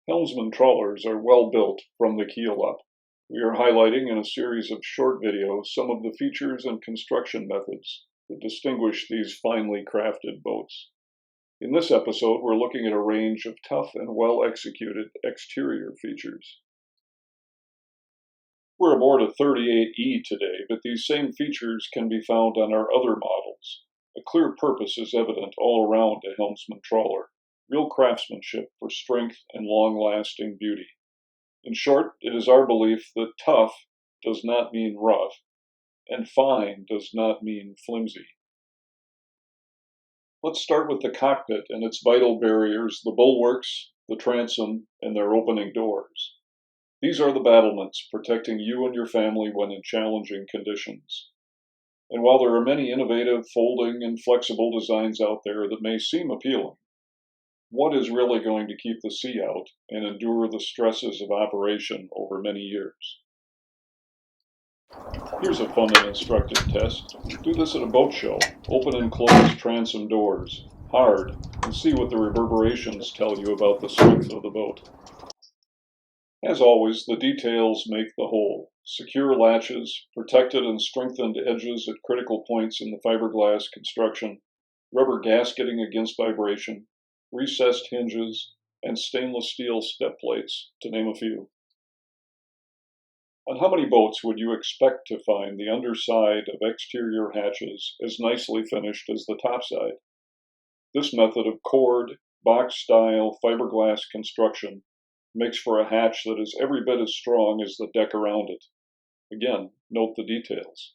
Helmsman Trawlers are well built from the keel up. We are highlighting in a series of short videos some of the features and construction methods that distinguish these finely crafted boats. In this episode, we're looking at a range of tough and well-executed exterior features. We're aboard a 38E today, but these same features can be found on our other models. A clear purpose is evident all around a Helmsman trawler. Real craftsmanship for strength and long-lasting beauty. In short, it is our belief that tough does not mean rough, and fine does not mean flimsy. Let's start with the cockpit and its vital barriers, the bulwarks, the transom, and their opening doors. These are the battlements protecting you and your family when in challenging conditions. And while there are many innovative, folding, and flexible designs out there that may seem appealing, what is really going to keep the sea out and endure the stresses of operation over many years? Here's a fun and instructive test. Do this at a boat show. Open and close transom doors, hard, and see what the reverberations tell you about the strength of the boat. As always, the details make the whole. Secure latches, protected and strengthened edges at critical points in the fiberglass construction, rubber gasketing against vibration, recessed hinges, and stainless steel step plates, to name a few. On how many boats would you expect to find the underside of exterior hatches as nicely finished as the topside? This method of cord, box-style fiberglass construction makes for a hatch that is every bit as strong as the deck around it. Again, note the details.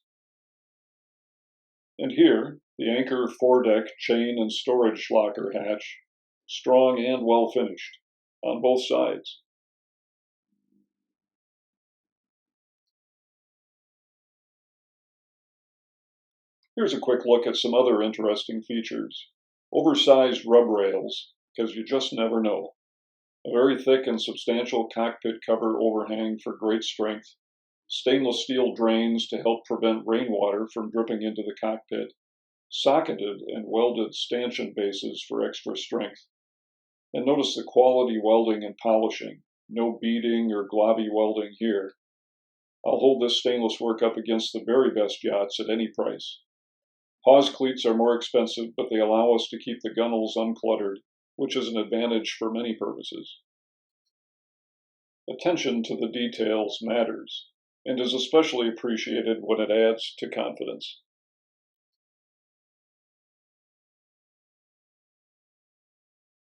And here, the anchor foredeck chain and storage locker hatch, strong and well finished on both sides. Here's a quick look at some other interesting features. Oversized rub rails, because you just never know. A very thick and substantial cockpit cover overhang for great strength. Stainless steel drains to help prevent rainwater from dripping into the cockpit. Socketed and welded stanchion bases for extra strength. And notice the quality welding and polishing. No beading or globby welding here. I'll hold this stainless work up against the very best yachts at any price. Hawse cleats are more expensive, but they allow us to keep the gunnels uncluttered, which is an advantage for many purposes. Attention to the details matters, and is especially appreciated when it adds to confidence.